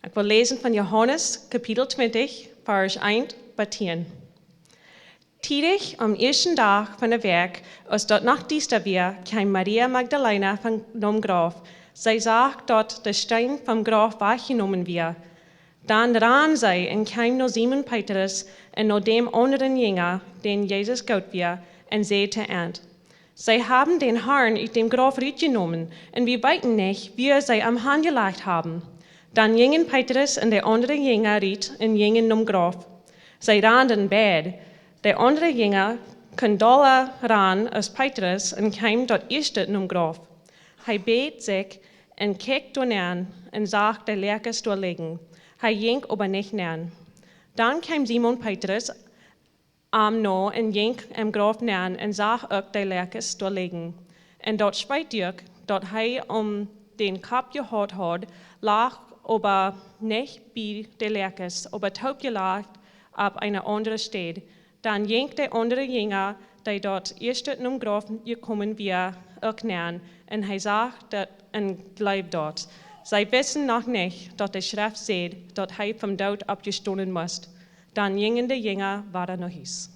Ik wil lezen van Johannes, kapitel 20, vers 1 tot 10. Tidig am eersten dag van de week, als dat nachtdienst weer, kwam Maria Magdalena van dem Graf. Zij zag dat de steen vom Graf weggenomen weer. Dan ran zij en kwam naar Simon Petrus en naar dem anderen Jünger, den Jesus goud weer, en zei te eind: Zij haben den Herrn uit dem Graf uitgenomen, en wir weten nicht, wie zij am Hand gelegt haben. Dan gingen Petrus en de andere Jünger uit en gingen naar Graf. Zij randen beide. De andere Jünger kon doller ran als Petrus en kwam tot eerst naar Graf. Hij beet zich en keek doornaan en zag de lijkjes door liggen. Hij ging aber nicht naan. Dan kwam Simon Petrus na en ging Graf naan en zag ook de lijkjes door liggen. En dat spijtig dat hij den kap gehad had, lag aber nicht bij de lijkjes, aber taub gelegt op een andere stad. Dan ging de andere Jünger, die dort eerst naar Graf gekommen weer, ook naan, en hij zag dat en bleef dort. Zij wisten nog niet dat de schrift zei dat hij vom dood opgestaan moest. Dan gingen de Jünger weer naar huis.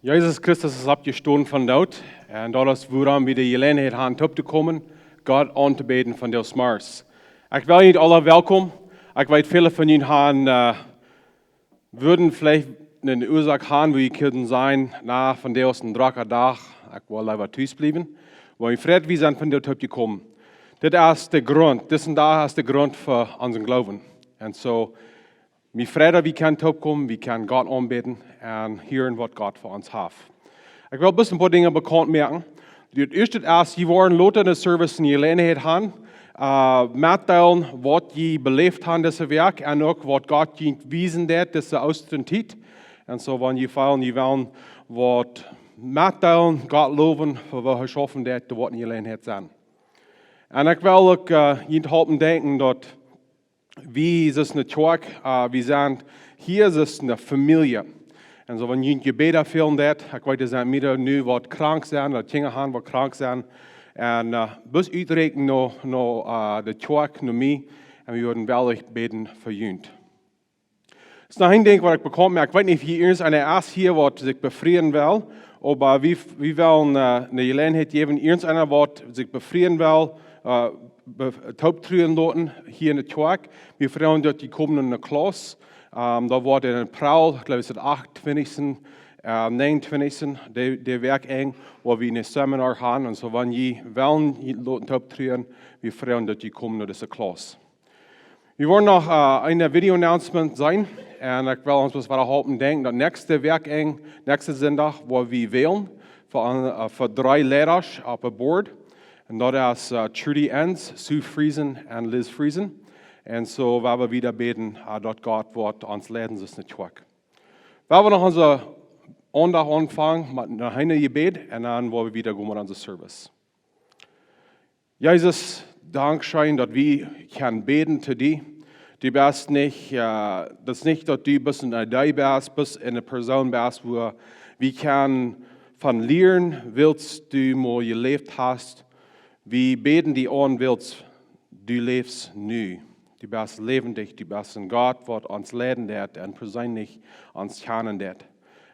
Jezus Christus is opgestaan van dood en dat is waarom we de gelegenheid hebben op te komen, God aan te beden van de smars. Ik wil jullie alle welkom. Ik weet viele van jullie hebben, würden vielleicht een oorzaak hebben wie je kunnen zijn na van deze een drukke dag. Ik wil liever thuis blijven. Maar ik vrees, we zijn van dit op gekomen. Dit is de grond, deze dag is de grond voor onze geloven. En zo, mijn vrede, we kunnen opkomen, we kunnen God aanbidden en horen wat God voor ons heeft. Ik wil best een paar dingen bekend maken. Het eerste is, je waren later in de service een gelegenheid hebben, mitteilen wat je beleefd hebt deze week en ook wat God je wijzen deed deze Oostren tijd. En zo, wanneer je feilen, je willen wat mitteilen, God loven voor wat hij geschaffen deed, wat een gelegenheid zijn. En ik wil ook je helpen denken dat wie is een kerk, we zijn hier is een familie. En zo wanneer je gebeden veel deed, ik weet dat zijn midden nu wat krank zijn, dat dingen gaan wat krank zijn. En bus uitrekenen naar de kerk, naar mij, en we worden wel beden voor jullie. Dat is nog een ding wat ik bekend maak. Ik weet niet of hier eens een is hier wat zich bevrienden wil, maar we willen een gelegenheid geven, eens een wat zich bevrienden wil, het optreden laten hier in de kerk. We vragen dat die komen in de klas. Dat wordt in april, ik geloof het 28. 29. De werk eng, waar we een seminar gaan. En zo wanneer je wel laten optreden, we vragen dat je komt naar deze klas. We worden nog een video-announcement zijn. En ik wil ons wel helpen denken dat nächste werk eng, nächste zondag, waar we willen voor 3 leiders op het board. En dat is Trudy Enns, Sue Friesen en Liz Friesen. En zo waar we weer beten dat God wordt ons leiden is niet zwak. We hebben nog onze aandacht aanvangen met een gebed en dan worden we weer gaan met onze service. Jezus, dankzij dat we kunnen beten te die. Du bist nicht, das ist nicht, dass du bist in der Idee bist in einer Person bist, wo wir können von lernen, willst du mal gelebt hast. Wir beten die an, willst du lebst nu. Du bist lebendig, du bist ein Gott, was uns leiden wird und persönlich uns kennen wird.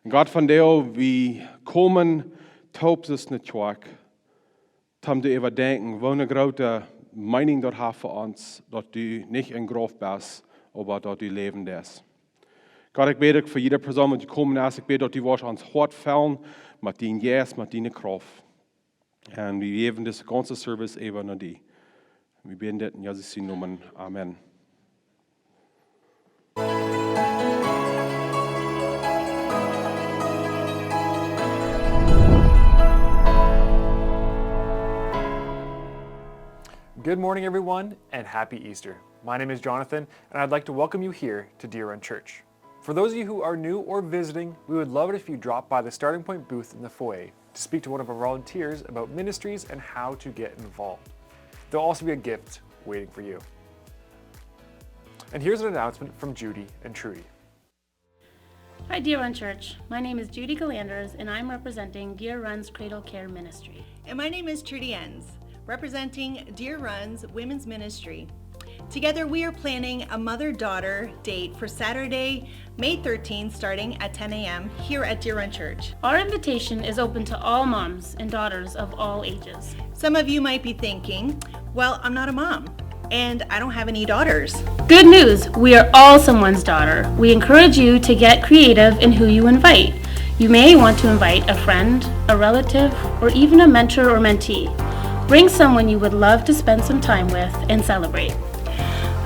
Und Gott von dir, wir kommen, taub ist nicht schwach. Tam du überdenken, wo eine große Meinung dort hat für uns, dass du nicht ein Graf bist, aber dass du leben wirst. Gott, ich bete für jede Person, die gekommen ist, ich bete, dass du uns hart fallen mit deinem Yes, mit deiner Kraft. Und wir geben das ganze Service eben an dich. Wir beten das in Jesus' Namen. Amen. Good morning, everyone, and happy Easter. My name is Jonathan, and I'd like to welcome you here to Deer Run Church. For those of you who are new or visiting, we would love it if you drop by the Starting Point booth in the foyer to speak to one of our volunteers about ministries and how to get involved. There'll also be a gift waiting for you. And here's an announcement from Judy and Trudy. Hi Deer Run Church, my name is Judy Galanders and I'm representing Deer Run's Cradle Care Ministry. And my name is Trudy Enns, representing Deer Run's Women's Ministry. Together we are planning a mother-daughter date for Saturday, May 13th, starting at 10 a.m. here at Deer Run Church. Our invitation is open to all moms and daughters of all ages. Some of you might be thinking, well, I'm not a mom, and I don't have any daughters. Good news, we are all someone's daughter. We encourage you to get creative in who you invite. You may want to invite a friend, a relative, or even a mentor or mentee. Bring someone you would love to spend some time with and celebrate.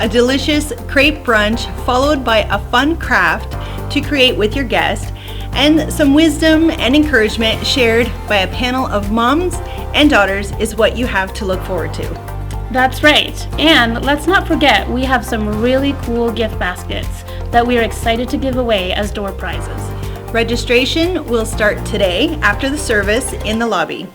A delicious crepe brunch followed by a fun craft to create with your guest, and some wisdom and encouragement shared by a panel of moms and daughters is what you have to look forward to. That's right, and let's not forget we have some really cool gift baskets that we are excited to give away as door prizes. Registration will start today after the service in the lobby.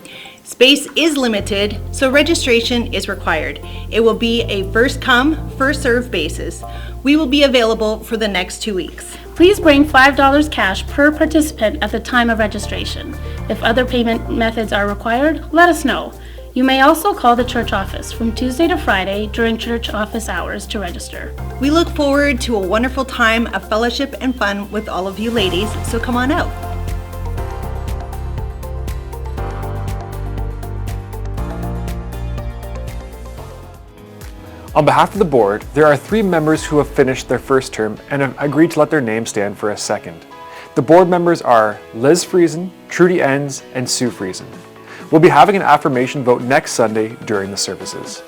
Space is limited, so registration is required. It will be a first come, first served basis. We will be available for the next 2 weeks. Please bring $5 cash per participant at the time of registration. If other payment methods are required, let us know. You may also call the church office from Tuesday to Friday during church office hours to register. We look forward to a wonderful time of fellowship and fun with all of you ladies, so come on out. On behalf of the board, there are 3 members who have finished their first term and have agreed to let their names stand for a second. The board members are Liz Friesen, Trudy Enns, and Sue Friesen. We'll be having an affirmation vote next Sunday during the services.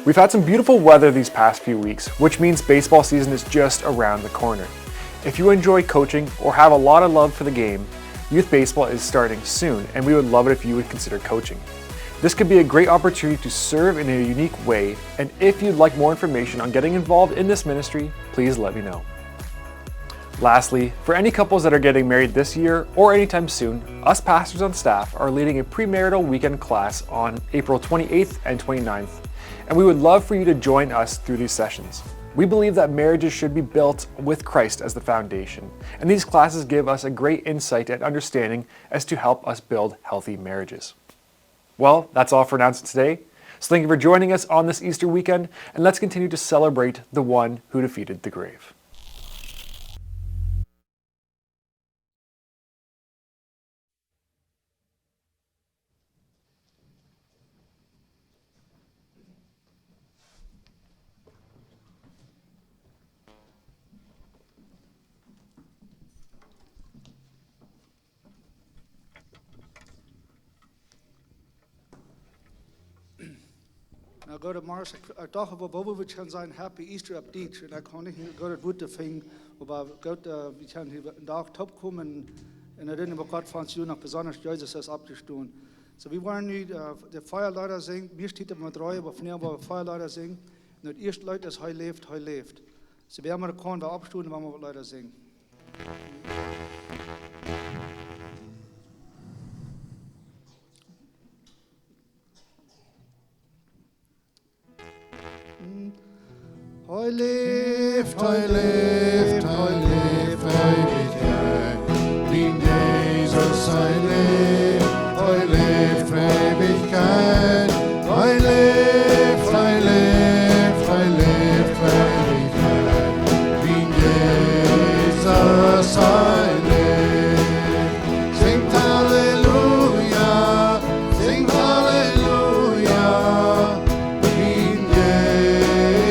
We've had some beautiful weather these past few weeks, which means baseball season is just around the corner. If you enjoy coaching or have a lot of love for the game, youth baseball is starting soon, and we would love it if you would consider coaching. This could be a great opportunity to serve in a unique way, and if you'd like more information on getting involved in this ministry, please let me know. Lastly, for any couples that are getting married this year or anytime soon, us pastors on staff are leading a premarital weekend class on April 28th and 29th, and we would love for you to join us through these sessions. We believe that marriages should be built with Christ as the foundation, and these classes give us a great insight and understanding as to help us build healthy marriages. Well, that's all for announcements today. So thank you for joining us on this Easter weekend, and let's continue to celebrate the one who defeated the grave. Nou går det morgen, og dag hvor Bobo vi kan sige en happy Easter update, og der kan ikke gå det ud til ting, og bare godt vi kan en dag top kommen, og det er godt for uns noch besonders Jesus ist abgestoßen. So wir wollen nu der Feuerleiter singen, wir steht mit drei, aber von aber Feuerleiter singen, und erst Leute das heu lebt. So wir haben können wir abstoßen, wenn wir Leute singen. Heu lebt, Ewigkeit. Dien Jesus, heu lebt, Ewigkeit. Heu lebt, Ewigkeit. Dien Jesus, heu lebt. Singt Halleluja, singt Halleluja. Dien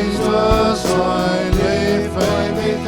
Jesus, heu lebt, Ewigkeit.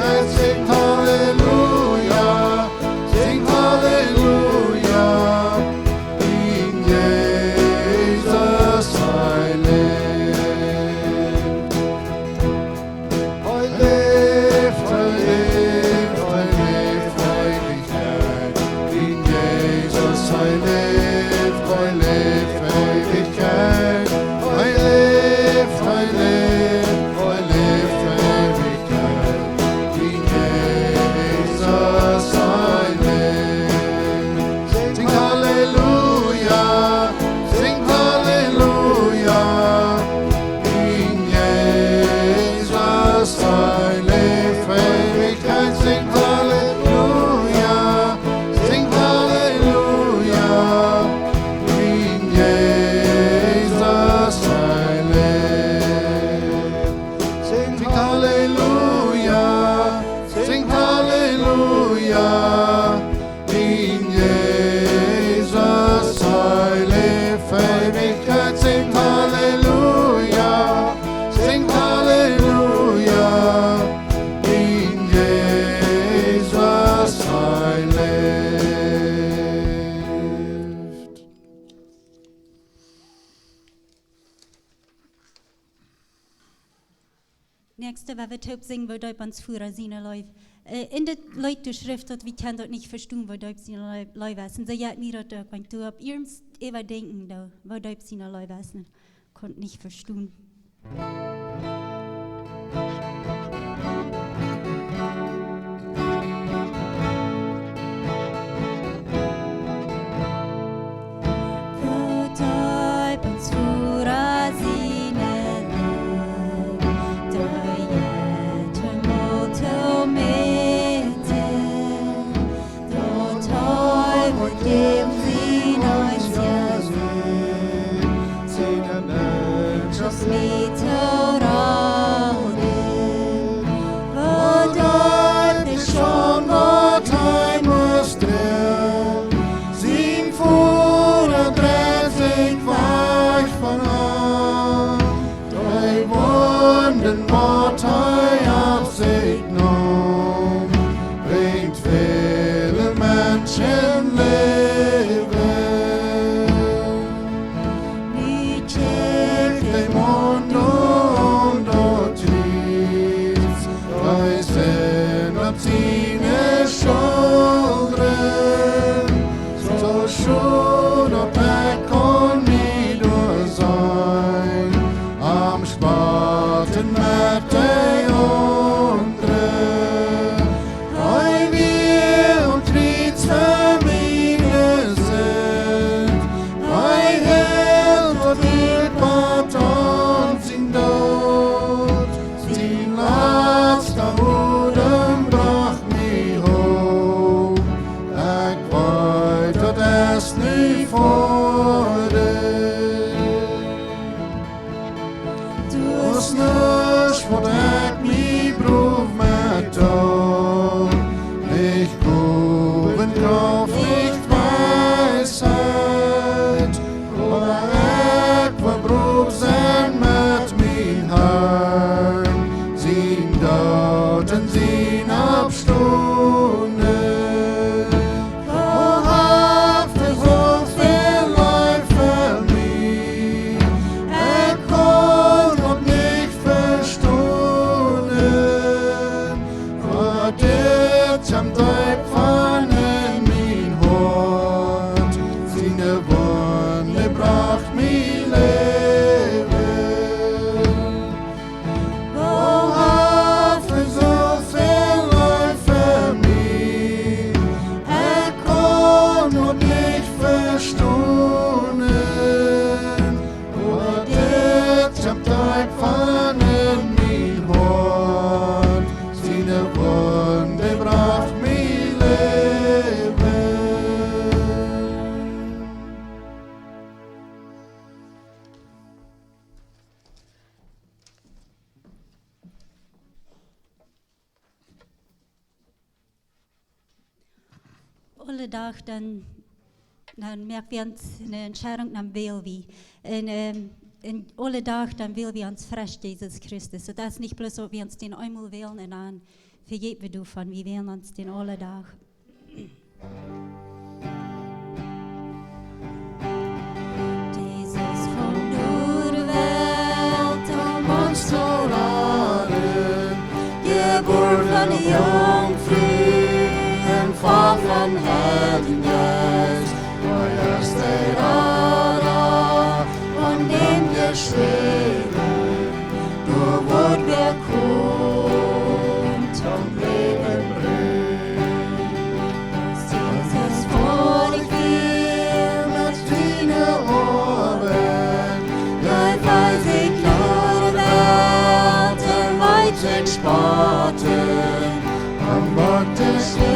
nächste, was wir taub singen, wo dort uns Führer seine Leute. In der Leute Schrift hat, wir können dort nicht verstehen, wo dort seine Leute wissen. Sie hat mir dort, wenn du ab irgendwas überdenken, da, wo dort seine Leute wissen, konnte nicht verstehen. Alle dag dan merken we ons een entscheidung dan wil we. En alle dag dan wil we ons fresh Jesus Christus. So dat is niet bloß, ob wir uns den einmal wählen und dann vergeht wir davon. Wir wählen uns den alle dag. Jesus kommt nur die Welt, um uns zu laden. Geburt von der Jungfrau. Fall van Heiligen Geist, wo ist der Ara, von dem wir schweben, du Wort, wer kommt, zum Leben bringt. Jesus vor dich will, mit deinen Ohren, dein weiß ich nur die Welt, der weit sich spaten, am Wort des Lebens.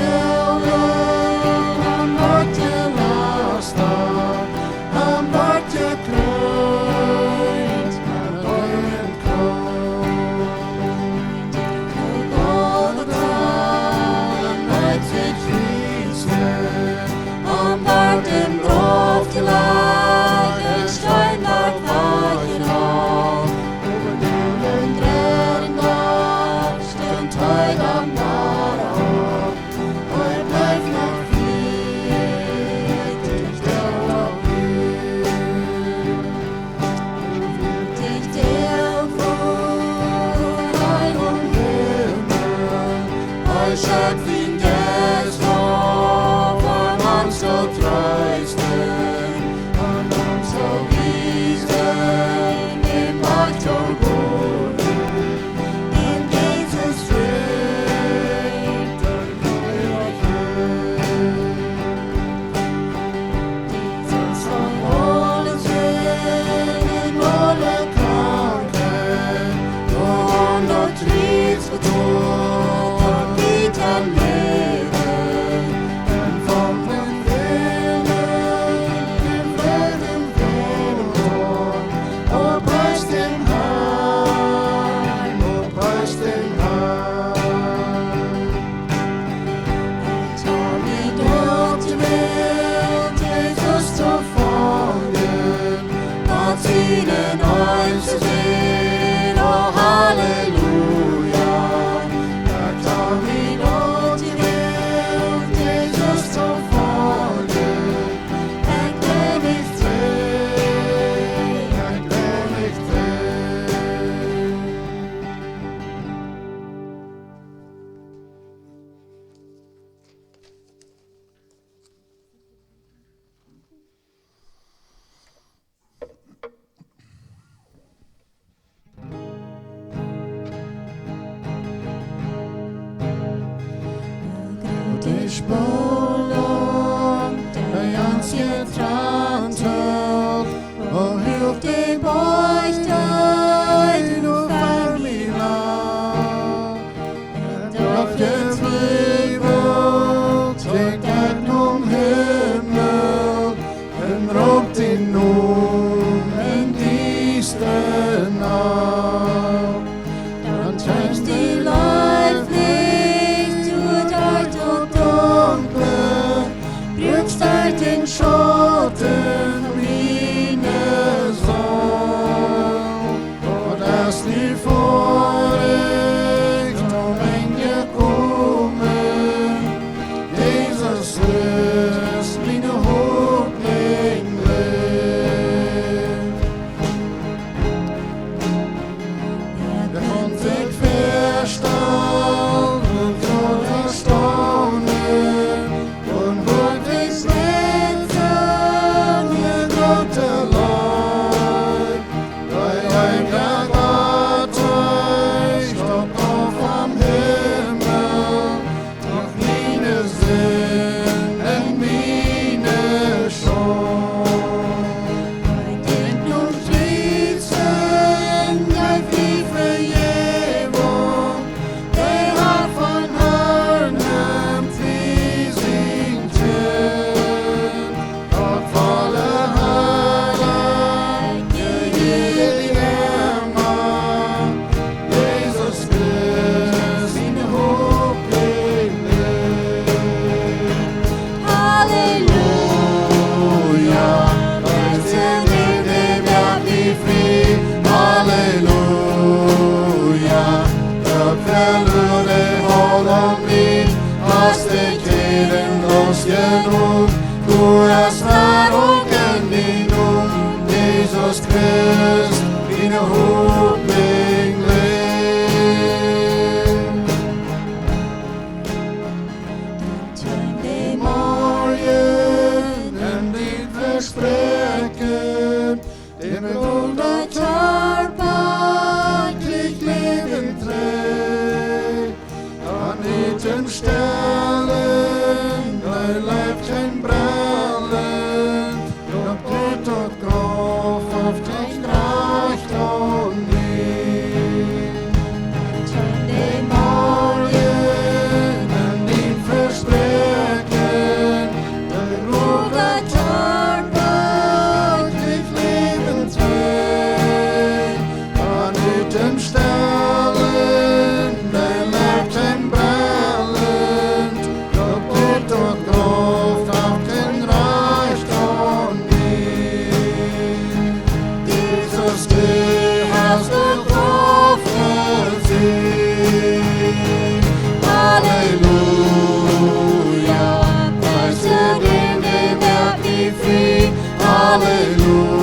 Halleluja,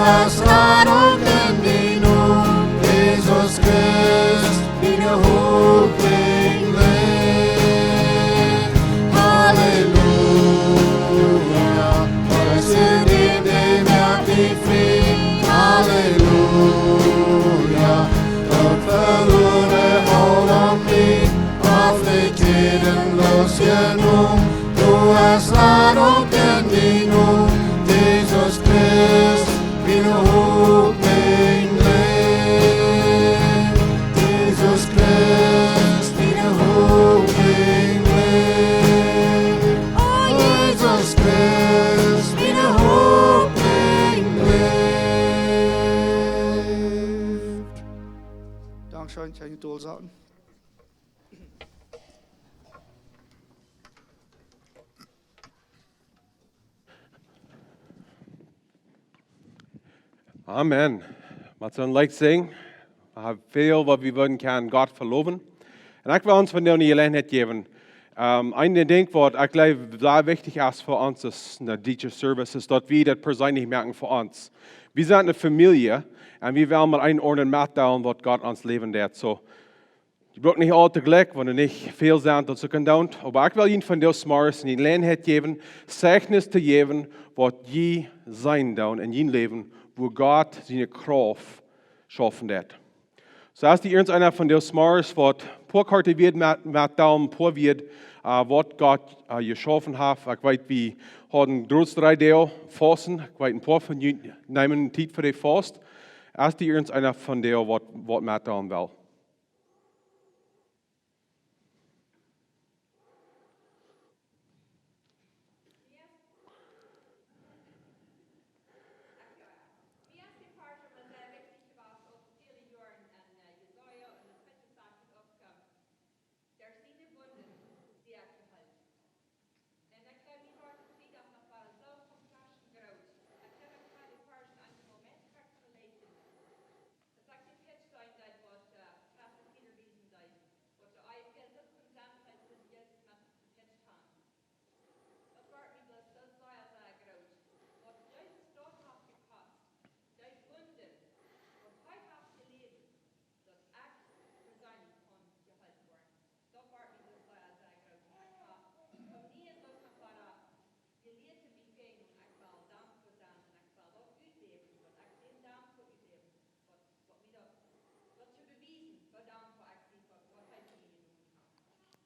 hast Rettung in die Not, Jesus Christ, wie der Hochweg lebt. Halleluja, preise dem, dem die Frieden. Halleluja, Gott verlore Haut mich, auf die Tiden los genug. Du hast Rettung in die Not, Jesus Christ, wie der Hochweg lebt. Jesus Christ, wie der Hochweg lebt. Oh, Jesus Christ, wie der Hochweg lebt. Dankeschön, kann ich doll sagen. Amen. Wat zo'n lijkt zingen. We hebben veel wat we willen kan God verloven. En ik wil ons van die gelegenheid geven. Een ding wat ik geloof sehr wichtig is voor ons is in deze service, is dat we dat persoonlijk merken voor ons. We zijn een familie en we willen maar einordnen mitteilen wat God ons leven deed. So, je braucht nicht alle tegelijk, want er niet veel zijn dat ze kunnen doen. Maar ik wil je van deze morgens een gelegenheid geven, Zeugnis te geven wat je zijn doen in je leven, wo Gott seine Kraft schaffen wird. So ist die einer von den Smars, was Porkarte wird mit Daumen por wird, was Gott geschaffen hat. Ich weiß, wir haben groß 3 Deo fasten. Ich weiß, ein paar von Ihnen nehmen Zeit für den Fast. Ist die einer von denen, was mit Daumen will.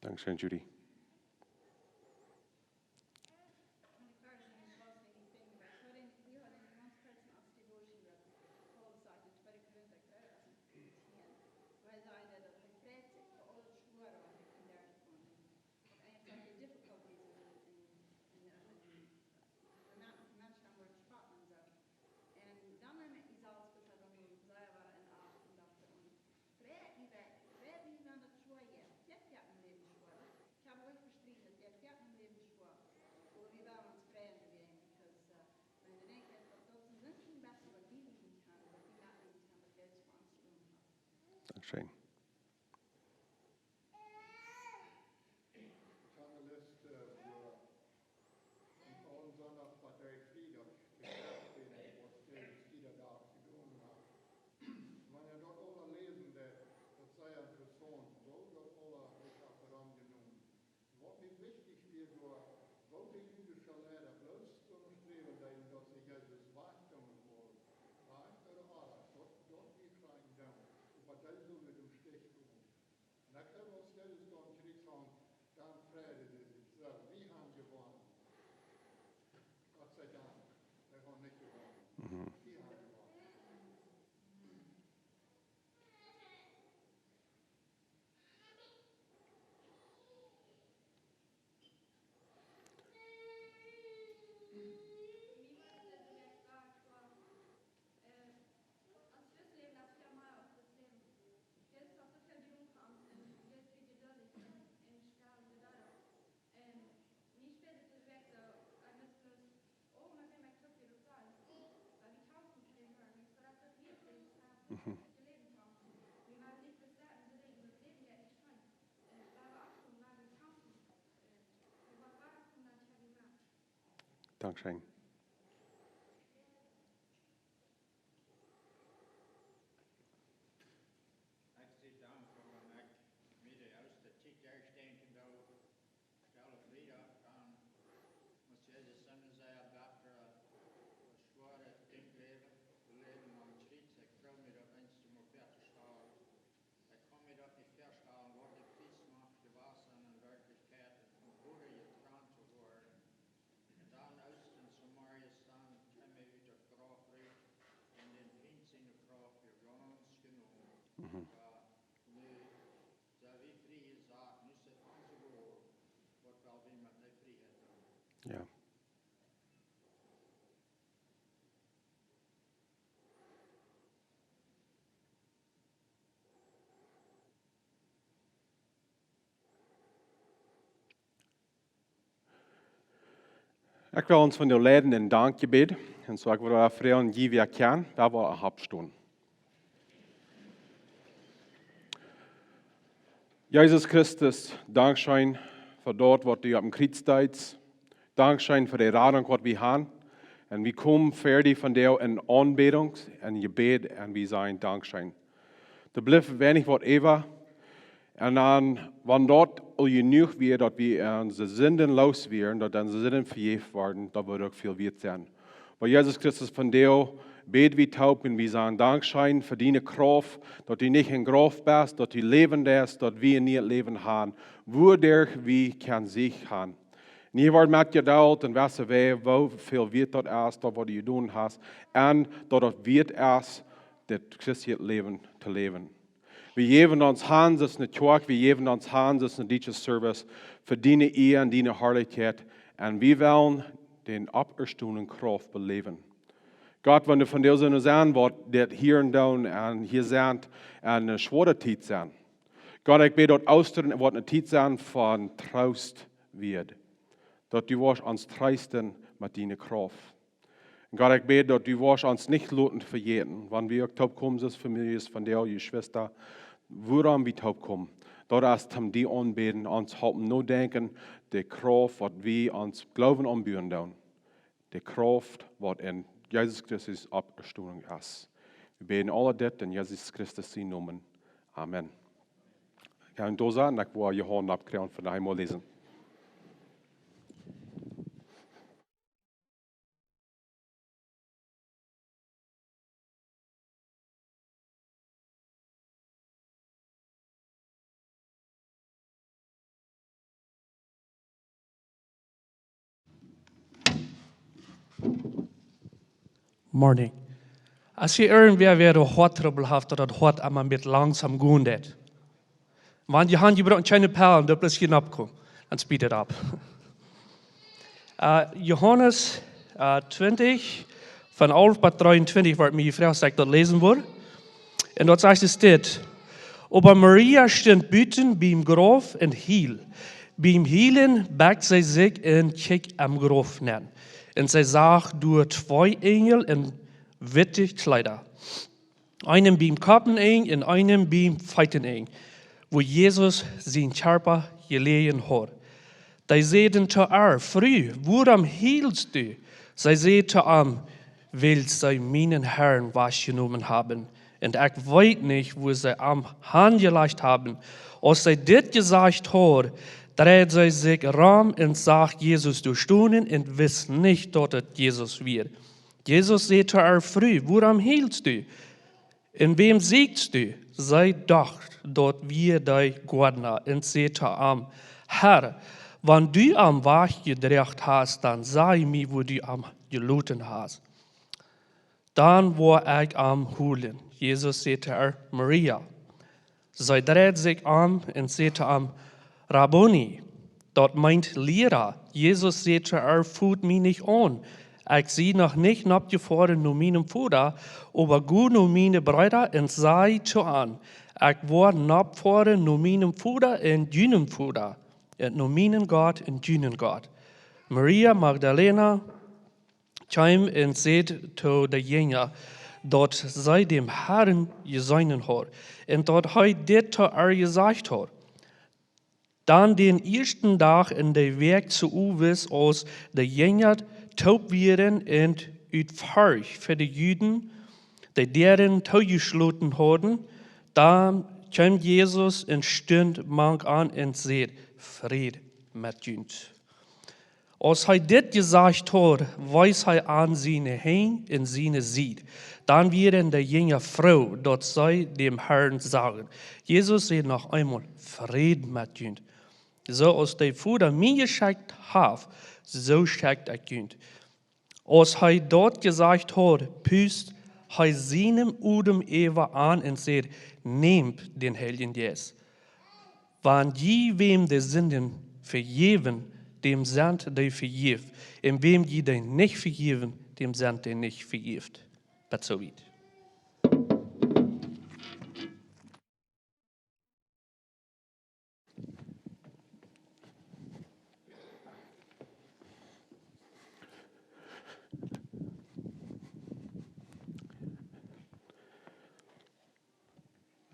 Dankeschön, Judy. Dankeschön. Dankeschön. Ja. Ik wil ons van jou leiden in dankgebed. En zo ik wil daar vragen, die we kennen, daar wil ik opstaan. Jezus Christus, dankzij voor dat wat u op dem Kreuz deed. Dankzij voor de radung wat we hebben. En we komen verder van jou in aanbidding en gebed en we zijn dankzij. Er blijft weinig wat even. En dan, wanneer dat al genoeg weer dat we onze zinden los werden, dat onze zinden vergeven worden, dat wordt ook veel weer zijn. Maar Jezus Christus van jou, beten we taub en we zijn dankzij voor die kracht, dat u niet in graf bent, dat u levend is, dat we niet leven gaan, waardoor we kan zich gaan. En hier wordt met geduld en wissen wij hoeveel weet dat is, dat wat je doen hebt, en dat het weet is, dat Christus leven te leven. We geven ons hand als een kerk, we geven ons hand als een dienst service, voor die eer en die heerlijkheid. En we willen den Opparstonunk Krauft beleven. God, wanneer van deze zijn wordt, dat hier en daar en hier zijn en een zware tijd zijn. God, ik bid dat Oostren wordt een tijd zijn van troost wird. Dat u was ons troosten met die kracht. God, ik bid dat u was ons niet laten vergeten, wanneer we ook opkomen als families van jou, je Schwester, waarom we opkomen. Dat is om die aanbeden, ons helpen no denken, de kracht wat we ons geloven aanbieden doen. De kracht wat in Jezus Christus Opparstonunk is. We beten alle dit in Jezus Christus zijn naam. Amen. Ik ga een doos aan en ik wil Johan opkrijgen van de hemel lezen. Morning. Als je irgendwer weer Horttrouble haft oder das Hort einmal mit langsam gehen det. Wenn die Hand gebraucht keine Perlen, da plötzlich abkommen, dann speed it up. Johannes 20, von 11 bis 23 wordt mir gevraagd dat ik dat lezen word. En dat zegt es dit. Aber Maria stond buiten beim Graf en hiel. Beim hielen bekt zij zich en keek am Graf neer. En zij zag door 2 engel in witte Kleider. Einen beim Kappeneng en einen beim Feiteneng, wo Jesus zijn Körper gelegen had. Die zeiden te haar, Frau, waarom hielst du? Zij zei te hem, weil zij meinen Herrn wahrgenommen haben. En ik weet niet, wo zij am handgelegd haben. Als zij dit gesagt had, dreht zij zich ram en zag Jesus durchstonen en wist niet dat het Jesus weer. Jesus zei te haar, Frau, waarom hielst du? En wem siegst du? Zij dacht dat wir die Gordner en zei te hem, Herr, wann du am Wach gedreht hast, dann sei mir, wo du am geloten hast. Dann war ich am Hulen. Jesus zei te haar, Maria. Zij dreht zich om en zei te hem, Rabboni, dat meint Lehrer. Jesus zei te haar, voed mich nicht an. Ich zie noch nicht abgefahren nur meinem Vater, aber gut nur meine Brüder und sei zu an. Ich war abgefahren nur meinem Vater und deinem Vater. Und nur meinen Gott und deinen Gott. Maria Magdalena kam und sagte zu den Jüngern, dat zij dem Herrn geseinen hat und dat dit zu ihr gesagt hat. Dann den ersten Tag in der Weg zu Uwes, als de Jünger taub werden und uitvaardig für die Juden, die deren toegesloten hadden, dann kam Jesus und stund mank an und sagte, Fried mit uns. Als hij dit gesagt hat, weist hij aan zijn heen en zijn ziet. Dan werden de Jünger froh, dat zij dem Herrn sagen. Jesus zei noch einmal, Fried mit uns. So als der Vater mir geschickt hat, so schickt ich uns. Als hij dort gesagt hat, püst hij seinem Udem Eva an und sagt, nehmt den Heiligen Geist. Wann je wem de Sünden vergeben, dem sind die vergift. En wem je den nicht vergeven, dem sind die nicht vergift. But so weit.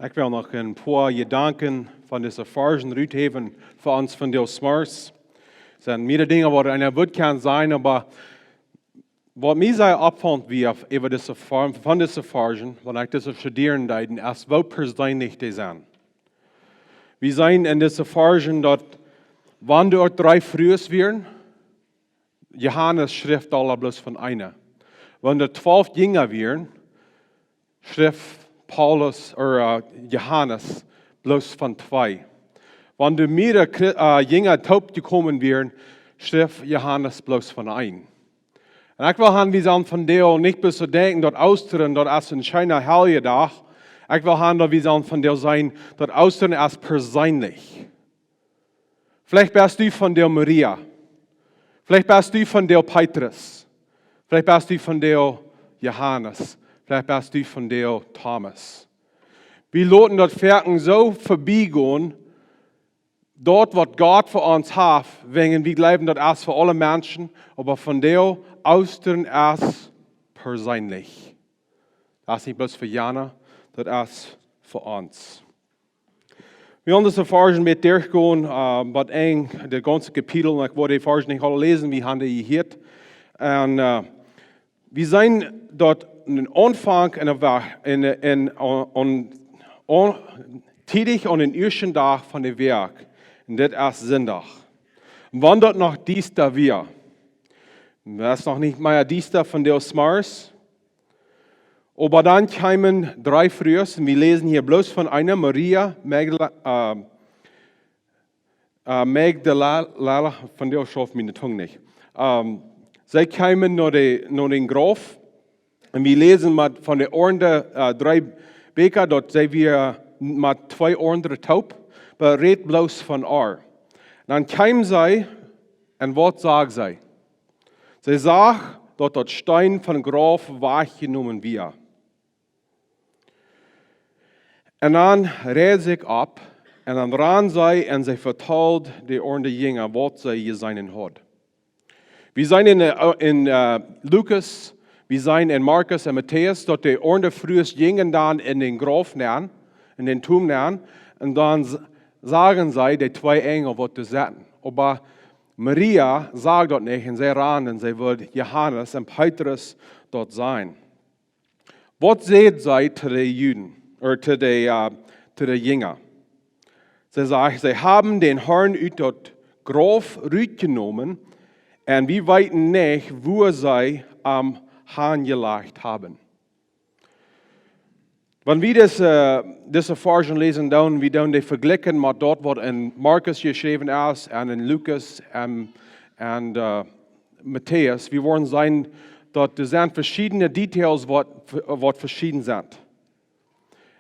Ik wil nog een paar gedanken van deze Erfahrungen uitgeven voor ons van de Smars. Het zijn meerdere dingen wat een woord kan zijn, maar wat mij zei opvalt wie over deze van deze Erfahrungen, wanneer ik deze studeren deed, is wel persoonlijk te zijn. We zijn in deze Erfahrungen dat wanneer er 3 Frühs wären, Johannes schrift alle bloß von einer. Wanneer er 12 Jünger wären, schrift Paulus oder Johannes bloß von 2. Wenn du mehrere Jünger taub gekommen wären, schrift Johannes bloß von 1. Und ich will haben, wir sind von der nicht bis zu denken, dort Oostren, dort ist ein schöner herrlicher Tag. Ich will haben, dass wir sind von der sein, dort Oostren ist persönlich. Vielleicht bist du von der Maria. Vielleicht bist du von der Petrus. Vielleicht bist du von der Johannes. Vielleicht bist du von der Thomas. Wir lassen dort Ferken so vorbeigehen, dort, was Gott für uns hat, wegen wir glauben, das ist für alle Menschen, aber von der Oostren ist persönlich. Das ist nicht bloß für Jana, das ist für uns. Wir haben das Erfahrung mit durchgehen, was eng, der ganze Kapitel, ich wollte die Erfahrung nicht alle lesen, wie haben die hier. Und wir sind dort einen Anfang tätig an den ersten Tag von dem Werk. Und das ist Sonntag. Und wann dort noch Dienstag wir? Das ist noch nicht mehr Dienstag von der Smars. Aber dann kamen 3 Frühs, und wir lesen hier bloß von einer, Maria Magdalena, von der schafft meine Tongue nicht. Sie kamen nach den Graf, und wir lesen von der Ordnung 3 Beker, dort sind wir mit 2 anderen taub, aber red bloß von R. Dann kamen sie, und was sagt sie? Sie sagt, dort Stein von Graf wahrgenommen wir. Und dann redet sich ab, und dann ran sie, und sie vertelt die ordentlichen Jünger, was sie gesehen hat. Wir sind in Lukas, wir sind in Markus und Matthäus, dort die ordentlichen frühes gingen dann in den Graf nähern, in den Turm nähern, und dann sagen sie, die 2 Engel, was sie sehen. Aber Maria sagt dort nicht, und sie ran, und sie wird Johannes und Petrus dort sein. Was seht sie zu den Juden, oder zu den Jüngern? Sie sagt, sie haben den Herrn aus dort Graf rausgenommen, und wir wissen nicht, wo sie am Hahn gelegt haben. Wenn wir diese Erfahrung lesen, dann wir dann die vergleichen mit dort, was in Markus geschrieben ist, und in Lukas und Matthäus, wir wollen sehen, dass es sind verschiedene Details, was verschieden sind.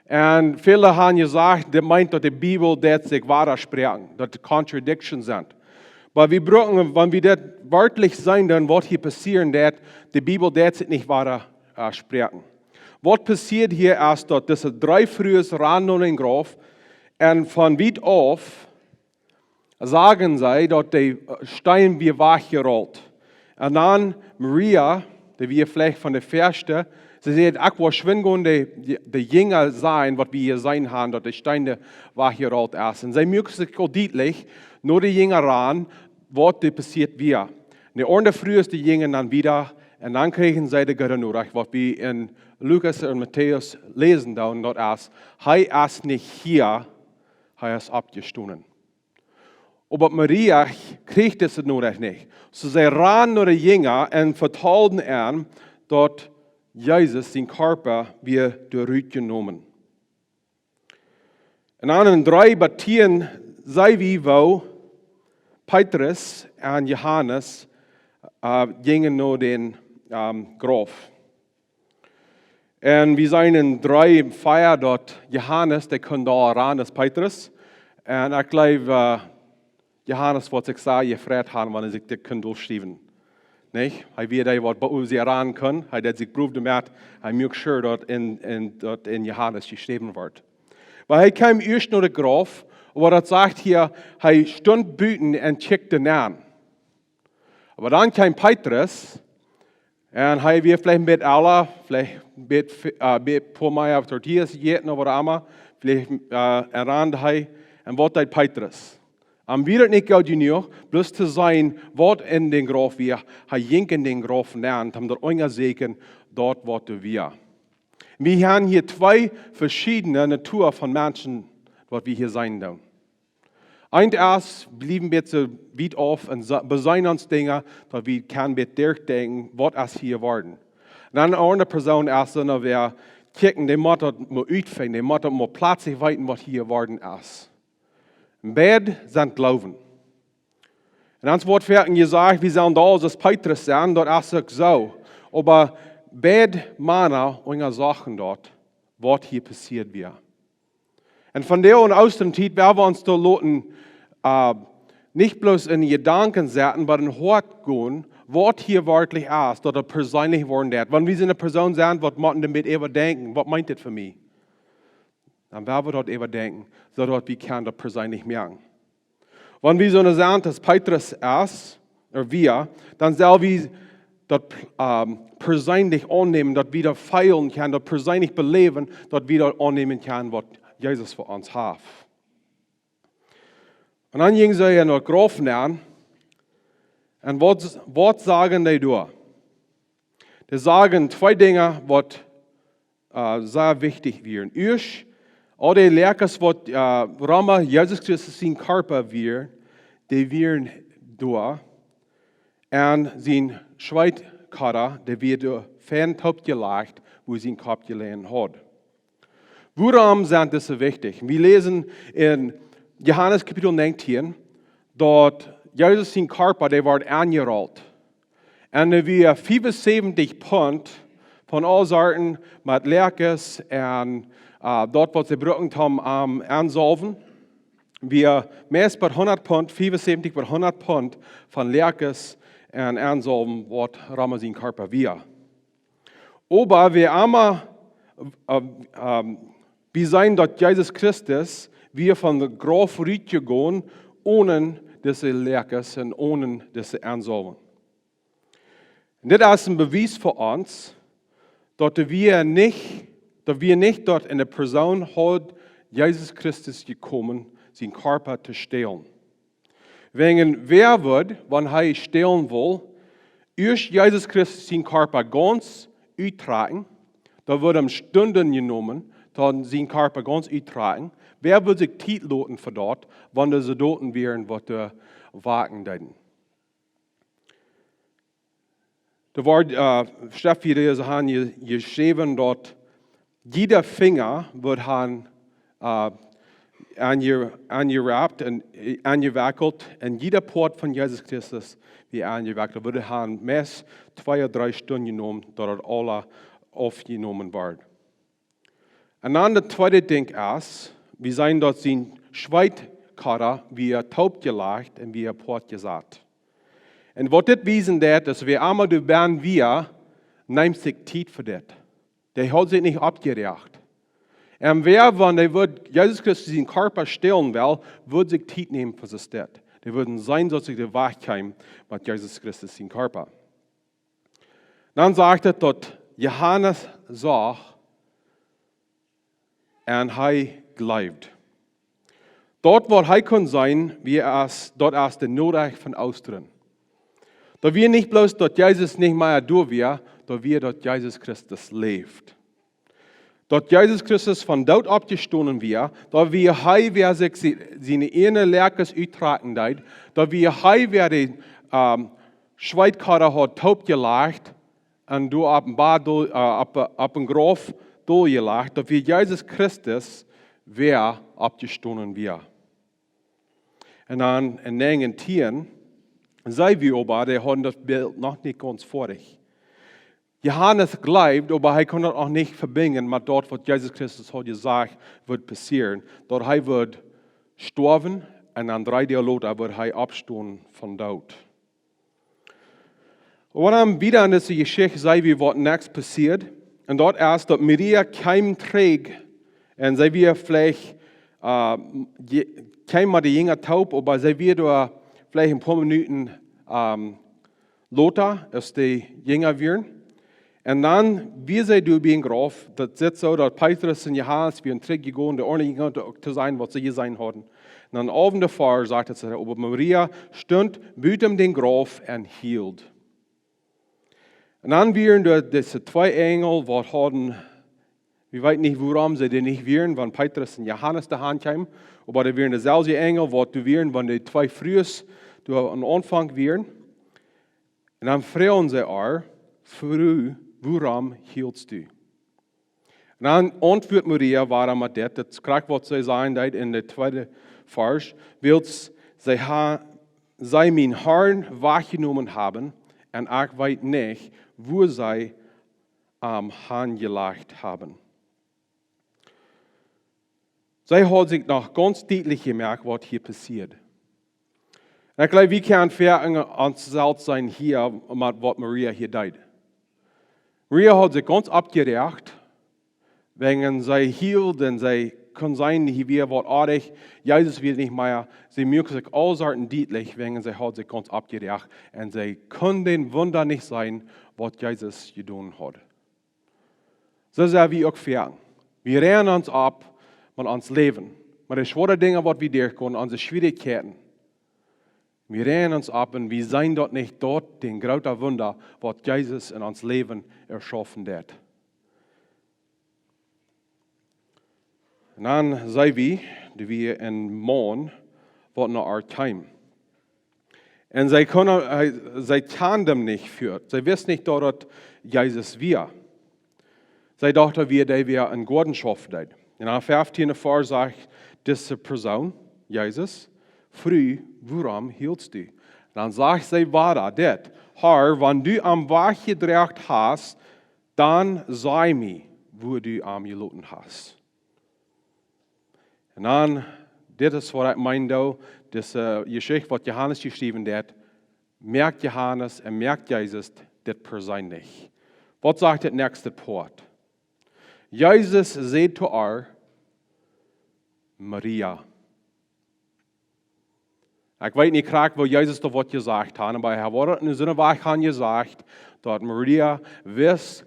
Und viele haben gesagt, das meint, dass die Bibel das sich widersprechen, dass die Contradictions sind. Aber wir brauchen, wenn wir das wörtlich sein, dann was hier passieren, dass die Bibel das sich nicht widersprechen. Was passiert hier ist, dass diese 3 Frühs ran in den Graf, und von weit auf sagen sie, dass die Stein wie wachgerollt. Und dann Maria, die wir vielleicht von der Verste, sie sagt, ich will schwingen, die Jünger sein, was wir hier sein haben, dass die Steine wachgerollt ist. Und sie merken sich auch deutlich, nur die Jünger ran, was passiert wir. Die ordentliche früh ist die Jünger dann wieder, und dann kriegen sie die Gerinnerung, was wir in Lukas und Matthäus lesen, dann dort ist, er ist nicht hier, er ist abgestoßen. Aber Maria kriegt es nur nicht. So sie ran nur die Jünger und vertelten ihnen, dass Jesus den Körper wir zurückgenommen. Und dann in 3 Partien sei wie wo Petrus und Johannes gingen nur den Graf. Und wir sind in 3 Feier dort, Johannes, der kommt da ran als Petrus. Und ich glaube, Johanes, was ich sage, gefragt haben, wann sich das kann durchschreiben. Nicht? Er wird da, was bei uns ran kann, er hat sich prüft damit, er möchte sure, dort in Johannes geschrieben wird. Weil er kam erst nur der Graf, aber das sagt hier, er stund büten und checkte nach. Aber dann kam Petrus, und er wird vielleicht mit Allah, vielleicht mit paar Mal auf Tortillas jäten oder einmal, vielleicht ran er, und was hat Petrus? Am wieder nicht gut genug, bloß zu sein, was in den Graf wir, er jink in den Graf lernt, haben der Unger Segen dort, was wir. Wir haben hier zwei verschiedene Natur von Menschen, was wir hier sein dürfen. Erst blieben wir so weit auf und besein uns Dinge, dass wir können mit denken, was es hier worden. Und dann eine andere Person erst, sondern wir kicken, die muss mal uitfinden, die muss mal plötzlich weiten, was hier worden ist. Beide sind Glauben. Und ans Wort werden gesagt, wir sollen da als Petrus sein, dort ist es so. Aber beide Männer und Sachen dort, was hier passiert wird. Und von der und aus dem Zeit werden wir uns da loten, nicht bloß in Gedanken setzen, aber in Hort gehen, was hier wirklich ist, dass er persönlich worden ist. Wenn wir so eine Person sind, was machen damit denken, was meint das für mich? Dann werden wir dort denken, so dass wir können das persönlich merken. Wenn wir so eine sagen, dass Petrus ist, oder wir, dann sollen wir das persönlich annehmen, dass wir das feiern können, das persönlich beleben, dass wir das annehmen können, was Jesus für uns hat. Und dann gingen sie ja noch Grafen an. Und was sagen die da? Die sagen zwei Dinge, was sehr wichtig wären. Erst, all die Lehrers, was Rama Jesus Christus sein Körper wäre, die wären da. Und sein Schweitkörper, der wird fern gelegt, wo sein Kopf gelegen hat. Warum sind das so wichtig? Wir lesen in Johannes Kapitel 19, dort Jesus sein Körper, der wird angerollt. Und wir 75 Pfund von allen Sorten mit Lerkes und dort, was sie brauchen, haben ansolven. Wir meist bei 100 Pfund, 75 bei 100 Pfund von Lerkes und ansolven, was Rama sein Körper wir. Aber wir einmal wir sein, dass Jesus Christus wir von der Graf Rietje gehen, ohne diese Lerkes und ohne diese Ansolven. Und das ist ein Beweis für uns, dass wir nicht dort in der Person hat Jesus Christus gekommen, seinen Körper zu stehlen. Wegen wer wird, wenn er stehlen will, erst Jesus Christus seinen Körper ganz uittragen, da wird ihm Stunden genommen, dann seinen Körper ganz uittragen. Wer will sich Zeit loten für dort, wenn sie dort wären, was sie wagen würden? Da war Steffi, der haben geschrieben, dort jeder Finger wird angerappt und angewackelt und jeder Port von Jesus Christus wird angewackelt. Wird meist 2 oder 3 Stunden genommen, dort alle aufgenommen wird. Und dann das zweite Ding ist, wir sehen dort sein Schweitkörper, wie taub gelegt und wie Port gesagt. Und was das wiesen das, dass wir einmal du werden nimmt sich Zeit für das. Der hat sich nicht abgerecht. Und wer, wenn der wird Jesus Christus seinen Körper stellen will, wird sich Zeit nehmen für das. Der würden sein, dass sich der Wachheim mit Jesus Christus seinen Körper. Dann sagt er dort, Johannes sagt, und er glaubt. Dort, wo er kann sein, dort ist der Notreich von Oostren. Da wir nicht bloß, dass Jesus nicht mehr da wäre, da wir, dass Jesus Christus lebt. Dass Jesus Christus von dort abgestoßen wäre, da wir wer sich seine eine Lerkes uittragen hat, da wir wer den Schweitkörper hat taub gelegt und du ab dem Graf durchgelegt, dass wir Jesus Christus wer abgestoßen wäre. Und dann in den Tieren, sei wir aber, der hat das Bild noch nicht ganz vorig. Johannes glaubt, aber er kann das auch nicht verbinden mit dort, was Jesus Christus hat gesagt, wird passieren. Dort er wird sterben en dan 3 dagen later wordt hij opstaan van dood. Wat dan wieder aan deze geschichte zei wie wat next passiert. En dat is dat Maria kein trägt. En zij weer vielleicht kein mal die Jünger taub, aber zij weer door vielleicht ein paar Minuten later, als die Jünger werden. En dan, wie zij door bij een graf, dat zit zo dat Petrus en Johannes weer teruggegaan, de ordentliche Jünger te zijn, wat ze gezien hadden. En dan avond davor sagte ze, aber Maria stond buiten den graf en hield. En dan waren deze 2 Engel, wat hadden, we weten niet waarom ze die niet waren, wanneer Petrus en Johannes de hand kwamen, aber die waren dezelfde Engel, wat die waren, wanneer die 2 Frühs door een aanvang waren. En dan vragen ze haar, Frau, waarom hielst du? En dan antwoordt Maria, waarom dat? Dat krijgt wat zij zeggen in de tweede vers. Wilt zij mijn Herrn wahrgenommen hebben, en ik weet niet, wo zij am Herrn gelacht haben. Zij had zich nog ganz deutlich gemerkt, wat hier passiert. En ik geloof, we kunnen ver ontsteld zijn hier, met wat Maria hier deed. Maria had zich ganz abgerecht, wegen zij hield en zij kon zijn, hier weer wat aardig, Jezus weer niet meer. Sie merken sich all Sorten deutlich, wegen zij had zich ganz abgerecht. En zij kon den Wunder nicht sein, wat Jezus gedaan had. So zijn we ook ver. We rennen ons ab met ons leven, met de schwere dingen wat we doorkomen, onze Schwierigkeiten. Wir rennen uns ab und wir sehen dort nicht dort den großen Wunder, was Jesus in uns Leben erschaffen hat. Und dann sei wir in Morgen, was nach our time. Und sie kann dem nicht für. Sie wissen nicht dort, Jesus wir. Sie dachten, wir in Gordenschaft deit. Und dann 15 vor sagt diese Person, Jesus, früh, waarom hielst du? Dan sagt sie weiter, dit, Herr, wenn du am Weg gedreht hast, dann sei mir, wo du am gelassen hast. Und dann, dit ist, was ich meine, das Geschichte, was Johannes geschrieben hat, merkt Johannes und merkt Jesus das persönlich. Was sagt das nächste Wort? Jesus sagt zu ihr, Maria. Ich weiß nicht, wo Jesus da was gesagt hat, aber er hat in seiner Weise gesagt, dass Maria wisst,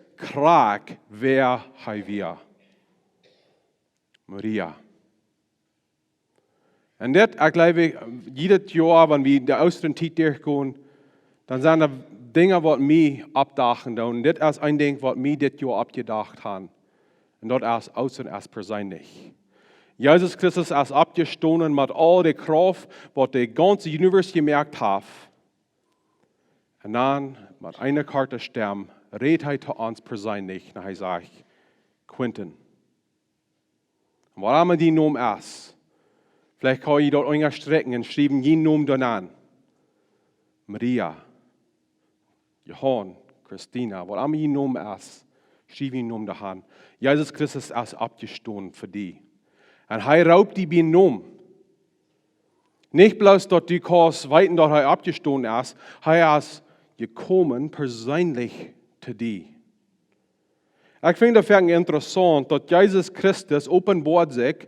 wer er wir. Maria. Und das, ich glaube, jedes Jahr, wenn wir in der Oostren durchgehen, dann sind da Dinge, die mich abdachen. Und das ist ein Ding, was mich das Jahr abgedacht haben. Und das ist Oostren erst persönlich. Jesus Christus ist abgestanden mit all der Kraft, was die ganze Universum gemerkt hat. Und dann mit einer Karte sterben, redet er zu uns persönlich. Und er sagt, Quentin. Und was immer die Name ist, vielleicht kann ich dort irgendwas strecken und schreiben jeden Namen dann an. Maria, Johan, Christina, was immer die Name ist, schreiben den Namen da an. Jesus Christus ist abgestanden für die. Und er raubt die Namen. Nicht bloß, dass du kannst weiten, dass er abgestanden ist, er ist gekommen persönlich zu dir. Ich finde es interessant, dass Jesus Christus offenbart sich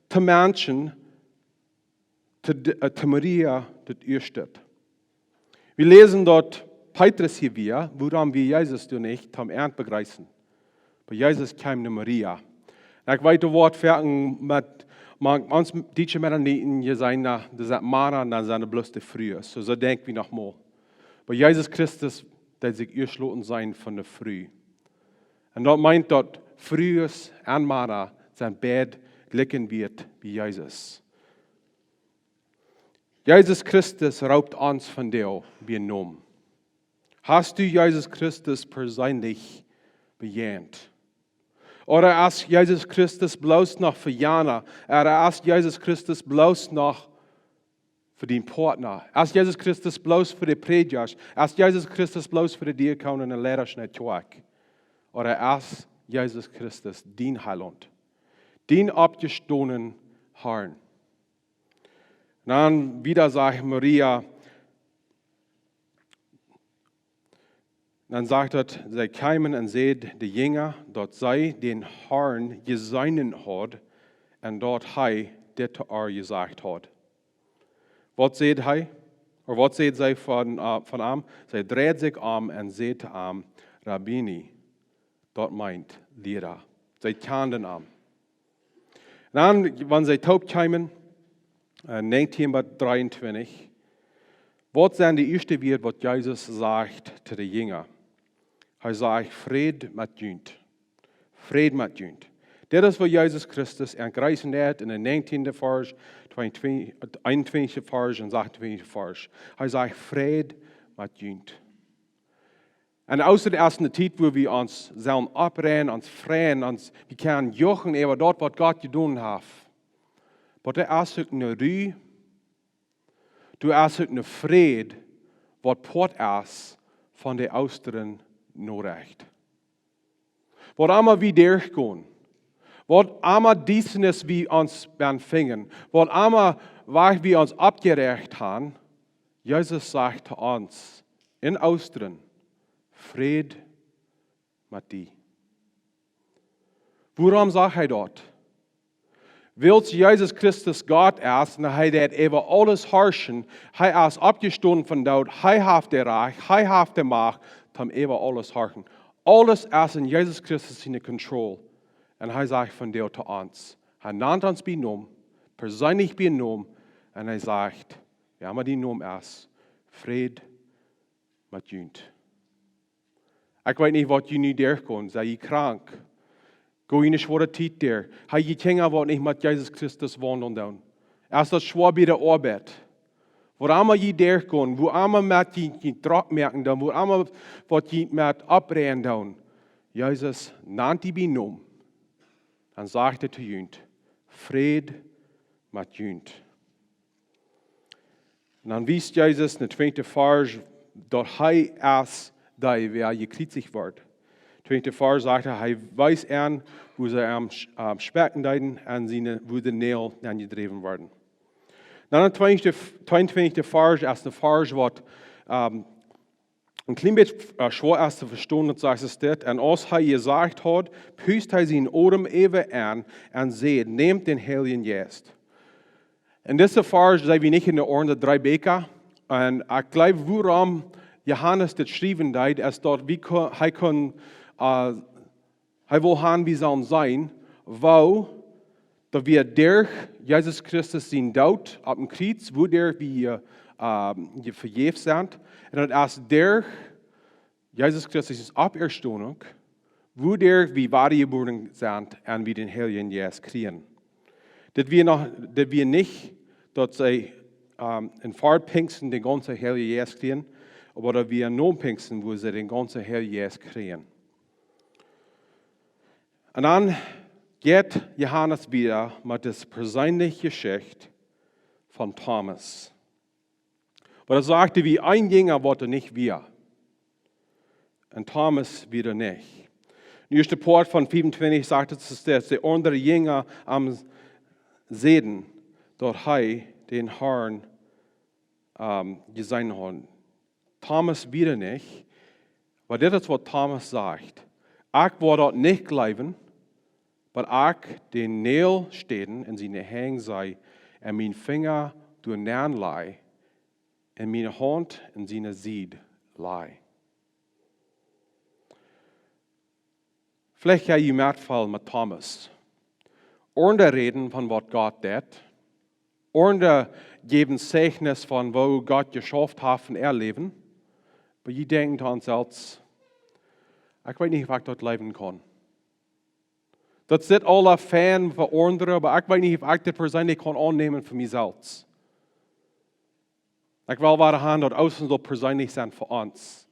zu Menschen, zu Maria, das ersteht. Wir lesen dort Petrus hier wieder, woran wir Jesus nicht am Ernst begreifen. Aber Jesus kam zu Maria. Ich weiß, das Wort fertig mit uns deutschen Mennoniten, das ist Mana, und dann sind bloß die Frühe. So denken wir nochmal. Aber Jesus Christus, der sich erschlossen sein von der Früh. Und das meint, dass Frühes und Mana sein Bett gleichen wird wie Jesus. Jesus Christus raubt uns von dir wie ein Namen. Hast du Jesus Christus persönlich bejaht? Oder ist Jesus Christus bloß noch für Jana? Oder ist Jesus Christus bloß noch für den Partner? Ist Jesus Christus bloß für die Prediger? Ist Jesus Christus bloß für die Diakon und die Lehrerschaft? Oder ist Jesus Christus dein Heiland? Den abgestandenen Herrn? dann wieder sagt Maria, dann sagt er, sie kämen und seht die Jünger, dort sei den Herrn geseinen hat, und dort hei, der gesagt hat. Was seht hei? Oder was seht sie von ihm? Sie dreht sich um und seht ihm, Rabbini, dort meint Lehrer. Sie kennen ihn. Dann, wenn sie taub kämen, 1923, was sind die erste Wort, was Jesus sagt zu den Jüngern? Er sagt, Fried mit Jünd. Fried mit Jünd. Das ist, was Jesus Christus angreifen hat in der 19. Vers, 21. Vers und 28. Vers. Er sagt, Fried mit Jünd. Und außer der ersten Zeit, wo wir uns sollen abrennen, uns freuen, wir können jochen über dort, was Gott getan hat. Aber der ist eine Ruhe, du hast eine Friede, was port ist von der Oostren Norrecht. Was einmal wir durchgehen, was einmal dieses wie uns empfangen, was einmal wir uns abgerecht haben, Jesus sagt zu uns in Oostren, Fried mit dir. Warum sagt er dort? Weil Jesus Christus Gott ist und er hat über alles herrschen, er ist abgestanden von dort, er hat der Reich, er hat der Macht, um über alles herrschen. Alles ist in Jesus Christus in der Kontrolle. Und er sagt von dort zu uns, er nennt uns bei Namen, persönlich bei Namen, und er sagt, ja, aber die Namen ist Fried mit Jünd. Ich weiß nicht, was ihr nicht durchkommt, seid ihr krank? Go in eine schwere Zeit der. Habe ich Kinder, die nicht mit Jesus Christus wandeln dann. Erst das schwer bei der Arbeit. Wo einmal je durchgehen, wo einmal mit die Druck merken dann, wo einmal was die mit abrennen dann. Jesus nannt die Binom. Dann sagt er zu Jünd, Fried mit Jünd. Und dann wisst Jesus in der 2. Vers, dort hei erst da, wer gekritzig wird. 2. Vers sagt er weiß an, wo sie am Specken deuten, und wo die Nägel angedreven werden. Dann der 22. Vers ist ein Vers, was ein klein bisschen schwer ist zu verstehen, und sagt es dort, und als er gesagt hat, püst er seinen Ohren eben an und seht, nehmt den Heiligen Geist. In dieser Vers sind wir nicht in der Ordnung der 3 Beker, und ich glaube, warum Johannes das schrieben hat, ist dort, wie er kann, er will haben, wie sollen sein, weil da wir durch Jesus Christus sein Tod auf dem Kreuz, wo wir vergeben sind, und erst durch Jesus Christus Auferstehung, wo wir wahrgeboren sind und wir den Heiligen Geist kriegen. dass wir nicht, dass sie in Pfingsten den ganzen Heiligen Geist kriegen, aber dass wir nur Pfingsten, wo sie den ganzen Heiligen Geist kriegen. Und dann geht Johannes wieder mit der persönlichen Geschichte von Thomas. Aber er sagte, wie ein Jünger wollte nicht wir. Und Thomas wieder nicht. Der erste Part von 25 sagt es, dass der andere Jünger am Sehen, dort den Herrn gesehen hat. Thomas wieder nicht, weil das ist, was Thomas sagt. Ich will dort nicht bleiben, aber ich den Nägel stehen in seine Hänge sei, und mein Finger durch Nern lei, und meine Hand in seine Seed lei. Vielleicht ja jemand Fall mit Thomas. Ohne reden von was Gott tut, ohne geben Zeichnis von wo Gott geschafft hat und erleben, aber je denkt an selbst, ich weiß nicht, ob ich dort leben kann. Das sind alle Fan für andere, aber ich weiß nicht, ob ich das persönlich kann annehmen für mich selbst. Ich will weiterhin dort außen so persönlich sein für uns.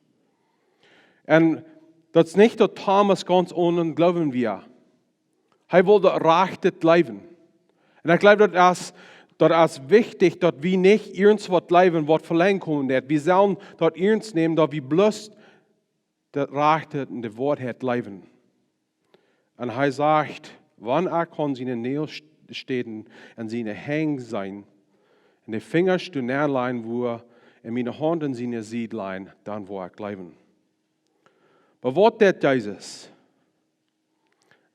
Und das ist nicht, dass Thomas ganz ohne glauben wir. Er wollte rechtet leben. Und ich glaube, das ist wichtig, dass wir nicht irgendwas leben, was verlangen kommen wird. Wir sollen dort ernst nehmen, dass wir bloß das Rechte und die Wahrheit leben. Und er sagt, wann er kann seine Nägel stehen und seine Hänge sein, En de vingers doen neerlein wo en mijn hand in zijn ziet lein, dan wo ik blijven. Maar wat deed Jezus?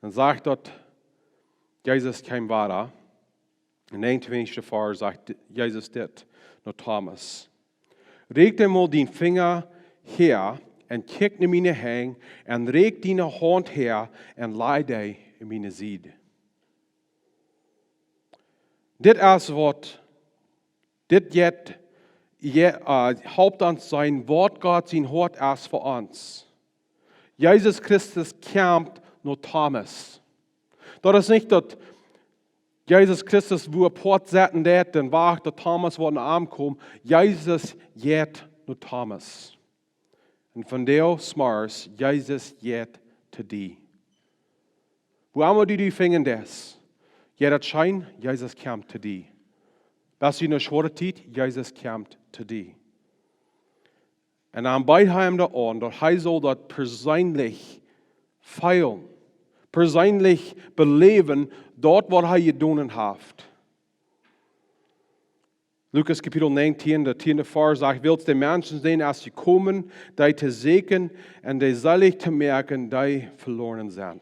Dan sagt dat Jezus kwam weiter. In 21. Vers sagt Jesus dit naar Thomas. Reek mal den Finger her en kijk naar mijn hang en reek die hand her en leid die in mijn zied. Dit is wat, dit jet helpt ons zijn wat God zijn hart is voor ons. Jezus Christus kwam naar Thomas. Dat is niet dat Jezus Christus wo een poort zetten deed en wacht dat Thomas wat naar arm kwam. Jezus jet naar Thomas. En van deel smars, Jezus jet te die. Wo allemaal die vingen des. Ja, dat schijn, Jezus kwam te die. Was je een schwere tijd, Jezus kwam te die. En dan bijt hij hem da aan, dat hij zal dat persoonlijk feilen. Persoonlijk beleven, dat wat hij gedaan heeft. Lukas kapitel 19, de 10e vers zegt, wilt de mensen zijn als ze komen, die te zeken en die zalig te merken, die verloren zijn.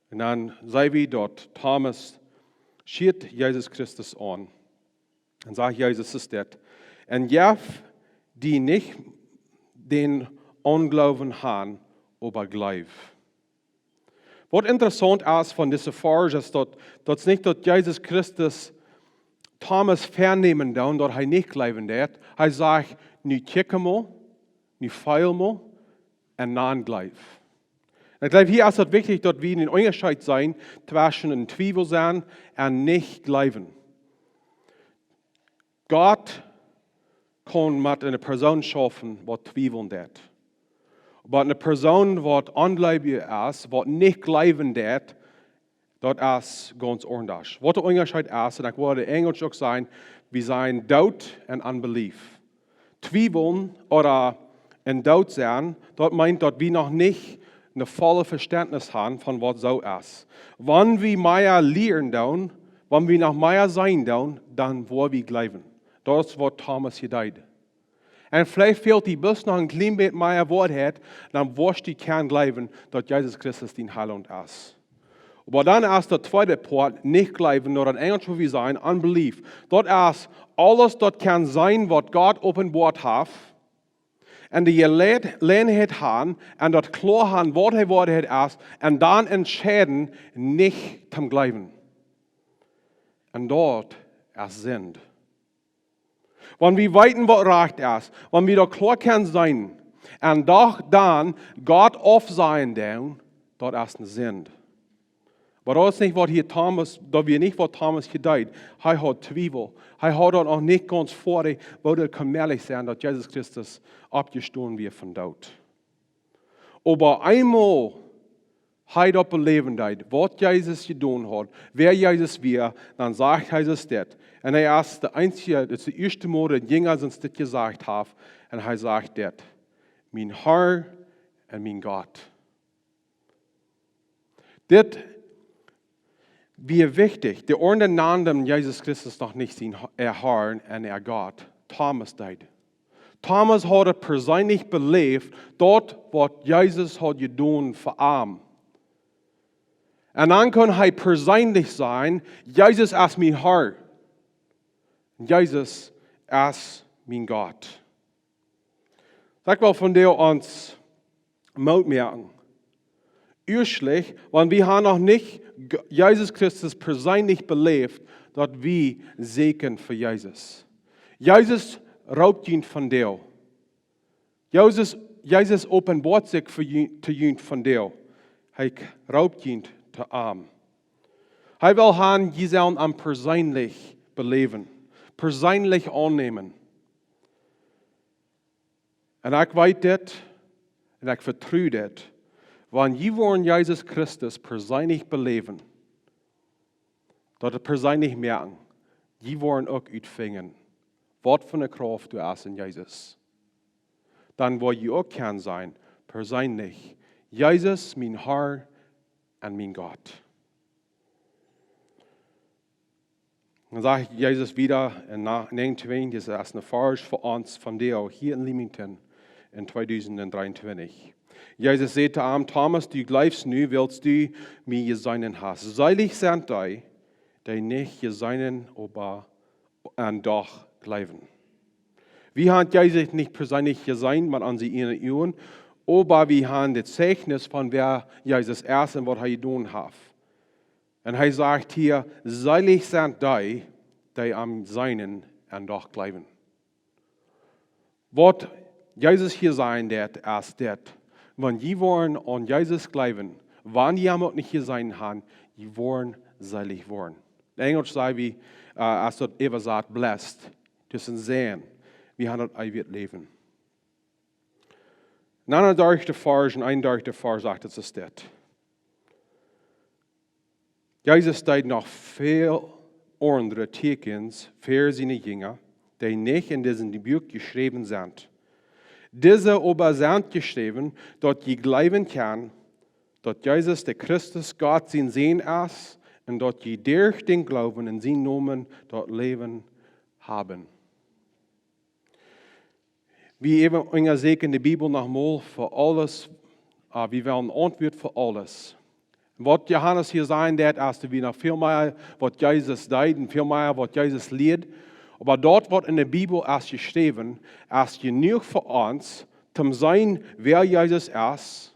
En dan zei we dat Thomas schiet Jezus Christus aan. En zegt Jezus is dit. En jef die niet den ongeloven haben, aber gleich. Wat interessant is van deze vers is dat het niet dat Jezus Christus Thomas vernemen down, dat hij niet geloven deed. Hij zegt, nu kijken maar, nu feil maar en dan gleich. Ik geloof, hier is het wichtig dat we in een onderscheid zijn tussen een twijfel zijn en niet geloven. God kan met een persoon schaffen wat twijfelen deed. Maar een persoon wat ongelovig is, wat niet geloven deed, dat is ganz anders. Wat de onderscheid is, en ik wil in Engels ook zijn, we zijn doubt en unbelief. Twijfelen oder in doubt zijn, dat meint dat we nog niet een volle verständnis haben van wat zo is. Wanneer we meer leren doen, wanneer we nog meer zijn doen, dan worden we geloven. Dat is wat Thomas gedaan. En vielleicht fehlt die bus nog een klein beetje meer woordheid, dan wordt die kern geloven dat Jezus Christus die Heiland is. Maar dan is de tweede poort niet geloven, door een Engels wo we zijn, unbelief. Dat is alles dat kan zijn wat God openbaard heeft. En die gelegenheid hebben en dat klaar hebben wat hij woord is. En dan entscheiden niet te geloven. En dat is Sünde. Wanneer we weten wat recht is, wanneer we dat klaar kan zijn, en dan God auf zijn doen, dat is een Sünde. Maar dat is niet wat hier Thomas, dat we niet wat Thomas gedaan. Hij had twijfel. Hij had dat nog niet ganz voor, wat het kan merklich zijn dat Jezus Christus opgestorven weer van dood. Maar eenmaal hij dat beleven deed, wat Jezus gedaan had, wer Jezus weer, dan zegt Jezus dit. En hij is de einzige, het is de eerste Mal, dat Jünger ons dit gezegd heeft. En hij zegt dit. Mijn Herr en mijn God. Dit wie wichtig, de andere namen Jezus Christus nog niet zien, Herr en God. Thomas deed. Thomas had het persoonlijk beleefd, dat wat Jezus had gedaan voor hem. En dan kon hij persoonlijk zijn, Jezus is mijn Herr. Jezus is mijn God. Dat wil van deel ons merken. Eerstlich, want we haben noch nicht Jesus Christus persoonlijk beleefd, dat we zeken voor Jezus. Jezus raubt je van deel. Jezus openbaart zich te je van deel. Hij raubt je te arm. Hij wil gaan jezelf aan persoonlijk beleven. Persoonlijk aannemen. En ik weet dit, en ik vertrouw dit. Wanneer je worden Jezus Christus persoonlijk beleven, dat het persoonlijk merken, je worden ook uitvingen, wat voor een kracht du is in Jezus. Dan wil je ook kan zijn, persoonlijk, Jezus, mijn Herr en mijn God. Dan sage ich Jesus wieder in 29, das ist eine Farge für uns von dir hier in Leamington in 2023. Jesus sagte am Thomas, du glaubst nu, willst du mir geseinen hast. Seilig sind die nicht geseinen, aber an doch glauben. Wir haben Jesus nicht persönlich gesehen, man an sie ihnen Uhren, aber wir haben das Zeichnis von wer Jesus ist und was er getan hat. Und er sagt hier, seilig sind die am Seinen und doch glauben. Was Jesus hier sagen wird, ist das, wenn die wollen an Jesus glauben, wann die auch nicht gesehen haben, die wollen selig worden. In Englisch sagen wir, als dort Eva sagt, blessed, das sind sehen, wir haben das ewig Leben. Een eindeutige Vers sagt es ist das. Jesus deed nog veel andere tekens für seine Jünger, die nicht in diesem Buch geschrieben sind. Diese aber sind geschrieben, dass je glauben kann, dass Jesus der Christus Gott sein Sehen ist und dass je durch den Glauben in seinen Namen dort Leben haben. Wie eben Unger sagt in der Bibel nochmal, für alles, wir wollen Antwort für alles. Was Johannes hier sagen wird, ist wie noch viel mehr, was Jesus deed und viel mehr, was Jesus lehrt. Aber dort, was in der Bibel ist geschrieben, ist genug für uns, zum sein, wer Jesus ist,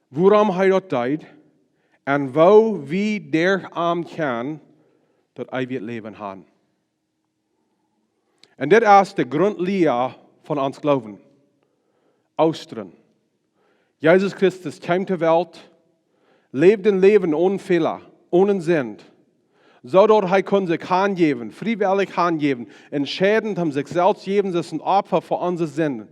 worum er das deed, und wo wir der Arm kann, das ewige Leben haben. Und das ist die Grundlehre von uns Glauben. Oostren. Jesus Christus kam zur Welt, lebt ein Leben ohne Fehler, ohne Sinn. So dort er kann sich hingeben, freiwillig hingeben, entscheidend um sich selbst geben, das ist ein Opfer für unsere Sünden.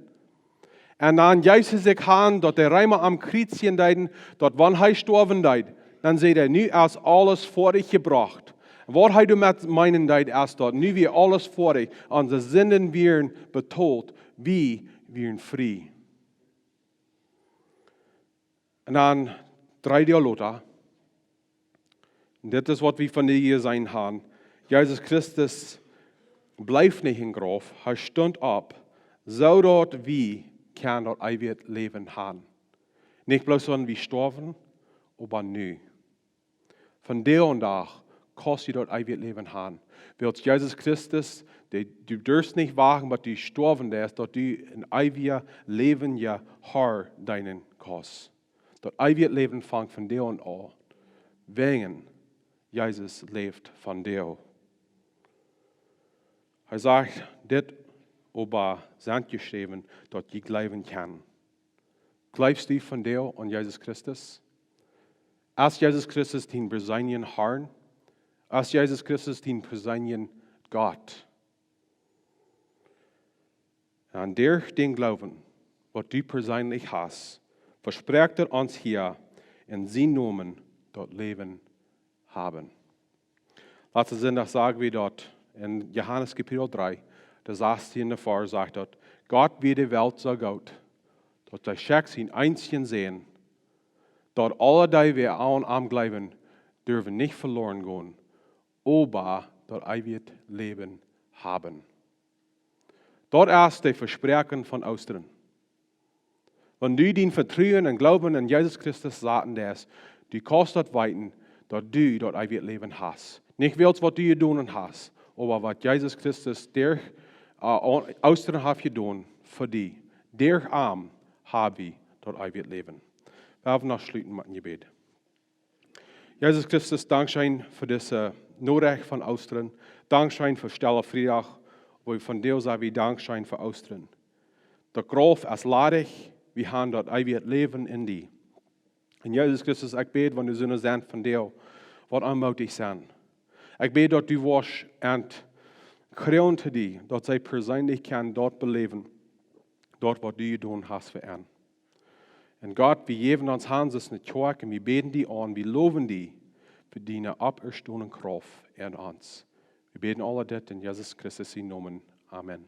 Und dann Jesus sich hin, dort der Reimer am Kreuzchen deiden, dort wann er gestorben deid, dann seht er, nu ist alles vor dich gebracht. Was er damit meinen deid, ist dort, nu wir alles vor dich, unsere Sünden werden betont, wie wir frei. Und dann 3 Dialoge. Und das ist, was wir von dir sein haben. Jesus Christus bleibt nicht in Graf, er stund ab, so dort wie kann dort ewig Leben haben. Nicht bloß, wenn wir sterben, aber nu. Von der und da kannst du dort ewig Leben haben. Weil Jesus Christus, du darfst nicht wagen, aber du sterben ist, dass du ein ewiges Leben ja Herr deinen kannst. Das ewige Leben fängt von dir und an. Wegen Jesus lebt von dir. Er sagt, das aber sind geschrieben, dass ich glauben kann. Glaubst du von dir und Jesus Christus? Als Jesus Christus den persönlichen Herrn, als Jesus Christus den persönlichen Gott. Und durch den Glauben, was du persönlich hast, verspricht er uns hier in seinem Namen dort Leben haben. Letzten Sonntag sagen wir dort in Johannes Kapitel 3, da sagt sie in der Vers, sagt dort, Gott wie die Welt so gut, dort der Schecks ihn einzigen sehen, dort alle die wir am Glauben dürfen nicht verloren gehen, aber dort ewig Leben haben. Dort ist der Versprechen von Oostren. Wenn du den Vertrauen und Glauben an Jesus Christus sagen darfst, du kannst dort weiten, dass du dort ewig Leben hast. Nicht willst, was du getan hast, aber was Jesus Christus durch Oostren hat getan für dich. Der Arm habe ich dort ewig Leben. Wir haben noch schließen mit dem Gebet. Jesus Christus, Dankeschön für diese Nachricht von Oostren. Dankeschön für Stelle Freitag, wo wir von dir sagen, wie Dankeschön für Oostren. Der Krauft ist ladig, wir haben dort ewig Leben in dir. Und Jesus Christus, ich bete, wenn du Söhne sind von dir, was anmutig sind. Ich bete, dass du wirst und kriegen zu dir, dass sie persönlich kann dort beleben, dort, was du getan hast für ihn. Und Gott, wir geben uns Hand, das ist eine Kirche, und wir beten die an, wir loben die für deine Opparstonunk Kraft in uns. Wir beten alle das in Jesus Christus Namen. Amen.